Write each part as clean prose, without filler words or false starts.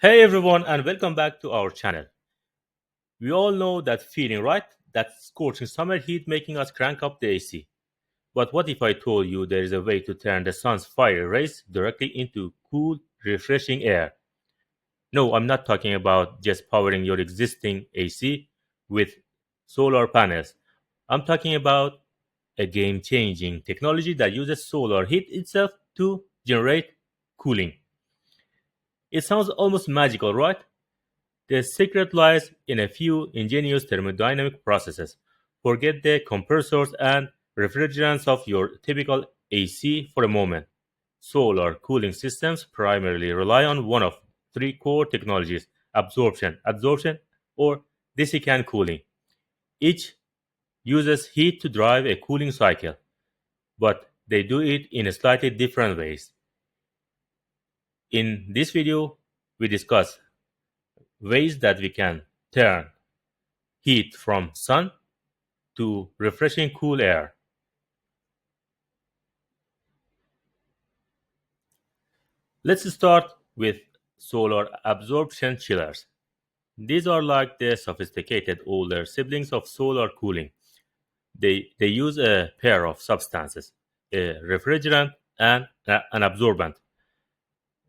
Hey everyone, and welcome back to our channel. We all know that feeling, right? That scorching summer heat making us crank up the AC. But what if I told you there is a way to turn the sun's fire rays directly into cool, refreshing air? No, I'm not talking about just powering your existing AC with solar panels. I'm talking about a game changing technology that uses solar heat itself to generate cooling. It sounds almost magical, right? The secret lies in a few ingenious thermodynamic processes. Forget the compressors and refrigerants of your typical AC for a moment. Solar cooling systems primarily rely on one of three core technologies: adsorption, or desiccant cooling. Each uses heat to drive a cooling cycle, but they do it in slightly different ways. In this video, we discuss ways that we can turn heat from sun to refreshing cool air. Let's start with solar absorption chillers. These are like the sophisticated older siblings of solar cooling. They use a pair of substances, a refrigerant and an absorbent.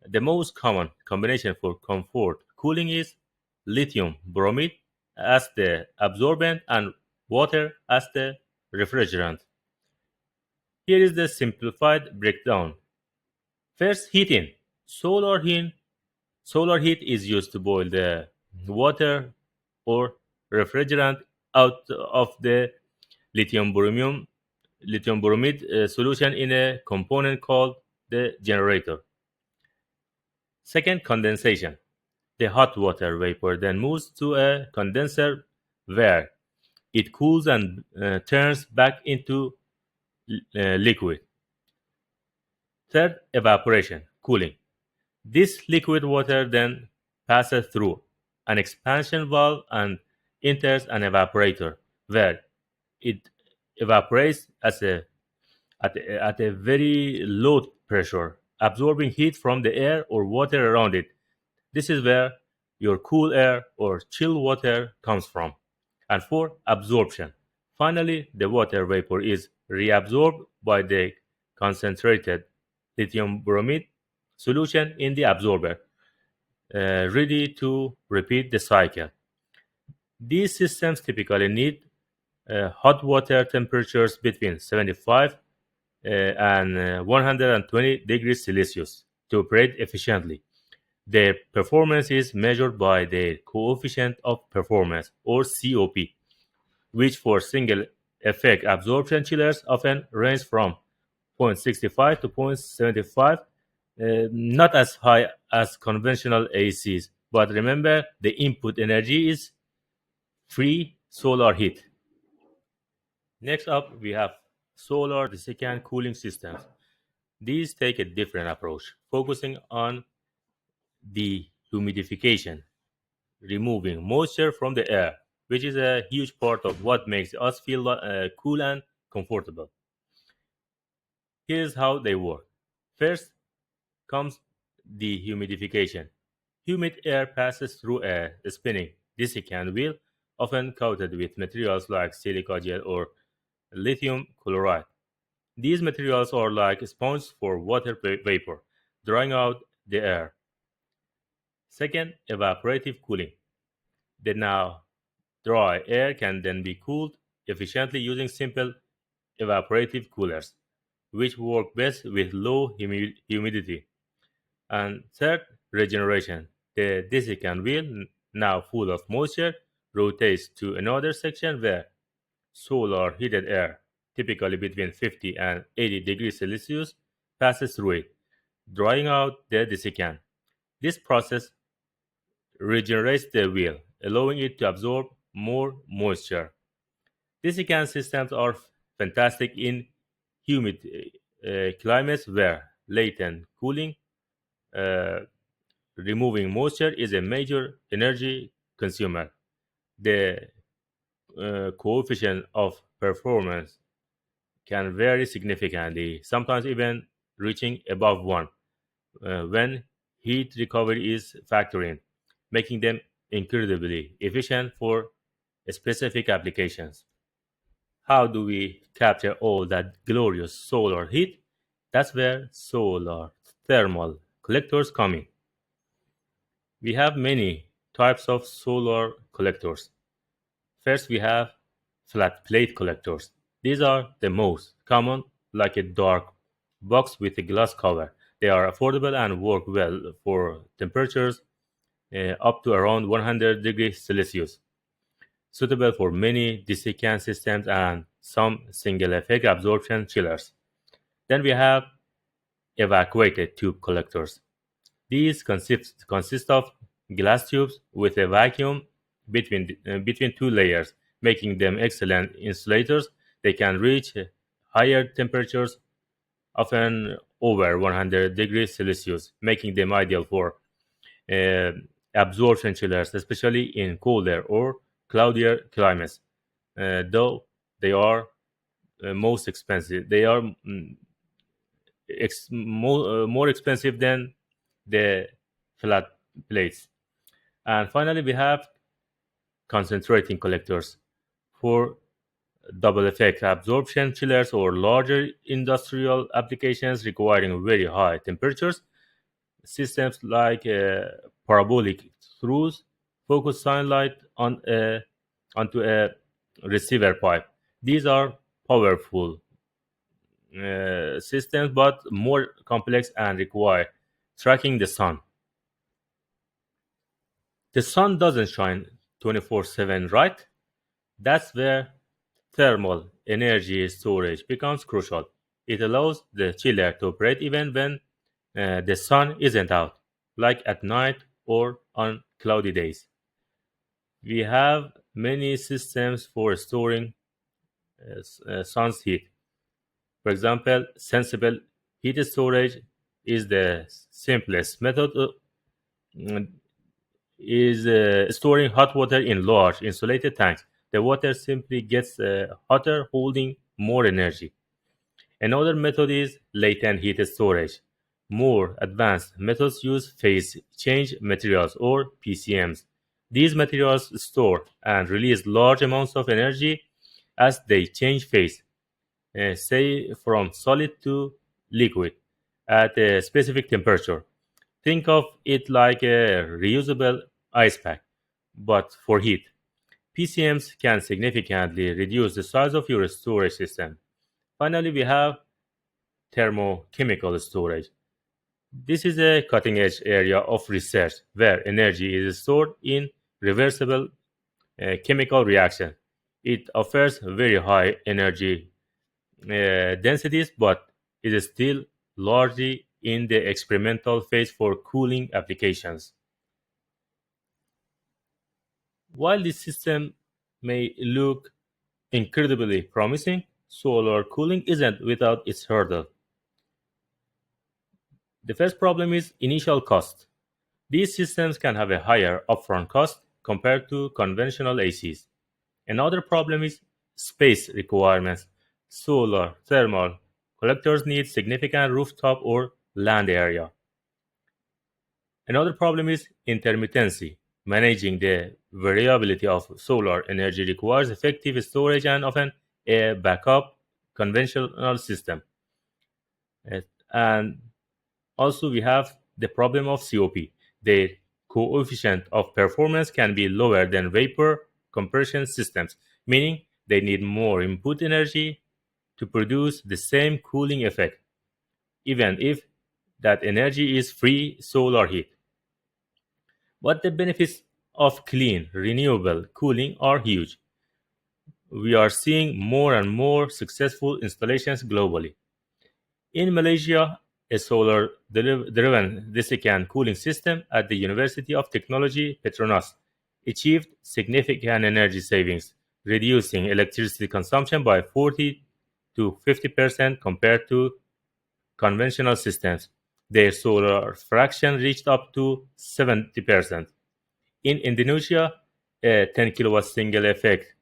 The most common combination for comfort cooling is lithium bromide as the absorbent and water as the refrigerant. Here is the simplified breakdown. First, heating. Solar heat. Solar heat is used to boil the water or refrigerant out of the lithium bromide solution in a component called the generator. Second, condensation. The hot water vapor then moves to a condenser where it cools and turns back into liquid. Third, evaporation, cooling. This liquid water then passes through an expansion valve and enters an evaporator, where it evaporates at a very low pressure, absorbing heat from the air or water around it. This is where your cool air or chill water comes from. And four, absorption. Finally, the water vapor is reabsorbed by the concentrated lithium bromide solution in the absorber, ready to repeat the cycle. These systems typically need hot water temperatures between 75 and 120 degrees Celsius to operate efficiently. Their performance is measured by their coefficient of performance, or COP, which for single effect absorption chillers often range from 0.65 to 0.75, not as high as conventional ACs. But remember, the input energy is free solar heat. Next up, we have solar desiccant cooling systems. These take a different approach, focusing on dehumidification, removing moisture from the air, which is a huge part of what makes us feel cool and comfortable. Here's how they work. First comes dehumidification. Humid air passes through a spinning desiccant wheel, often coated with materials like silica gel or lithium chloride. These materials are like sponges for water vapor, drying out the air. Second, evaporative cooling. The now dry air can then be cooled efficiently using simple evaporative coolers, which work best with low humidity. And third, regeneration. The desiccant wheel, now full of moisture, rotates to another section where solar heated air, typically between 50 and 80 degrees Celsius, passes through it, drying out the desiccant. This process regenerates the wheel, allowing it to absorb more moisture. Desiccant systems are fantastic in humid climates where latent cooling, uh, removing moisture, is a major energy consumer. The coefficient of performance can vary significantly, sometimes even reaching above 1 when heat recovery is factored in. making them incredibly efficient for specific applications. How do we capture all that glorious solar heat? That's where solar thermal collectors come in. We have many types of solar collectors. First, we have flat plate collectors. These are the most common, like a dark box with a glass cover. They are affordable and work well for temperatures up to around 100 degrees Celsius, suitable for many desiccant systems and some single effect absorption chillers. Then we have evacuated tube collectors. These consist of glass tubes with a vacuum between two layers, making them excellent insulators. They can reach higher temperatures, often over 100 degrees Celsius, making them ideal for uh, absorption chillers, especially in colder or cloudier climates. Though they are most expensive, they are more expensive than the flat plates. And finally, we have concentrating collectors for double effect absorption chillers or larger industrial applications requiring very high temperatures. Systems like parabolic screws focus sunlight onto a receiver pipe. These are powerful systems but more complex and require tracking the sun. The sun doesn't shine 24/7, right? That's where thermal energy storage becomes crucial. It allows the chiller to operate even when the sun isn't out, like at night or on cloudy days. We have many systems for storing sun's heat. For example, sensible heat storage is the simplest method mm, is storing hot water in large insulated tanks. The water simply gets hotter, holding more energy. Another method is latent heat storage. More advanced methods use phase change materials or PCMs. These materials store and release large amounts of energy as they change phase, say from solid to liquid, at a specific temperature. Think of it like a reusable ice pack, but for heat. PCMs can significantly reduce the size of your storage system. Finally, we have thermochemical storage. This is a cutting edge area of research where energy is stored in reversible chemical reaction. It offers very high energy densities, but it is still largely in the experimental phase for cooling applications. While this system may look incredibly promising, solar cooling isn't without its hurdle. The first problem is initial cost. These systems can have a higher upfront cost compared to conventional ACs. Another problem is space requirements. Solar thermal collectors need significant rooftop or land area. Another problem is intermittency. Managing the variability of solar energy requires effective storage and often a backup conventional system. Uh, And also, we have the problem of COP. Their coefficient of performance can be lower than vapor compression systems, meaning they need more input energy to produce the same cooling effect, even if that energy is free solar heat. But the benefits of clean, renewable cooling are huge. We are seeing more and more successful installations globally. In Malaysia, a solar driven desiccant cooling system at the University of Technology Petronas achieved significant energy savings, reducing electricity consumption by 40 to 50% compared to conventional systems. Their solar fraction reached up to 70%. In Indonesia, a 10 kilowatt single effect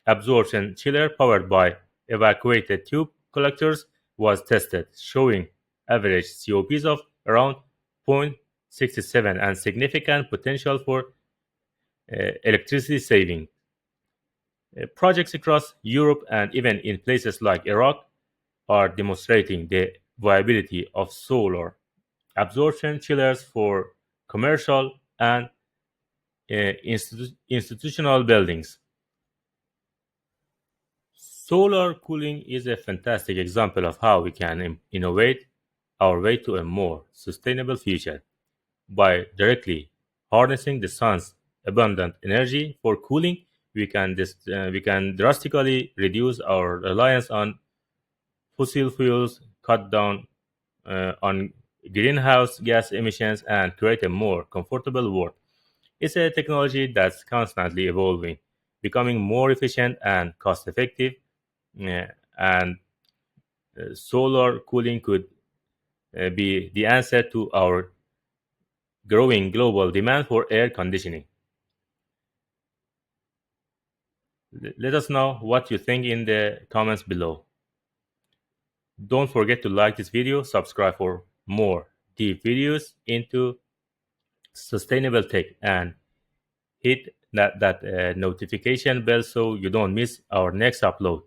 absorption chiller powered by evacuated tube collectors was tested, showing average COPs of around 0.67 and significant potential for electricity saving. Projects across Europe and even in places like Iraq are demonstrating the viability of solar absorption chillers for commercial and institutional buildings. Solar cooling is a fantastic example of how we can innovate our way to a more sustainable future. By directly harnessing the sun's abundant energy for cooling, we can drastically reduce our reliance on fossil fuels, cut down on greenhouse gas emissions, and create a more comfortable world. It's a technology that's constantly evolving, becoming more efficient and cost effective, and solar cooling could be the answer to our growing global demand for air conditioning. Let us know what you think in the comments below. Don't forget to like this video, subscribe for more deep videos into sustainable tech, and hit that notification bell so you don't miss our next upload.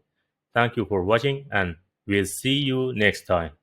Thank you for watching, and we'll see you next time.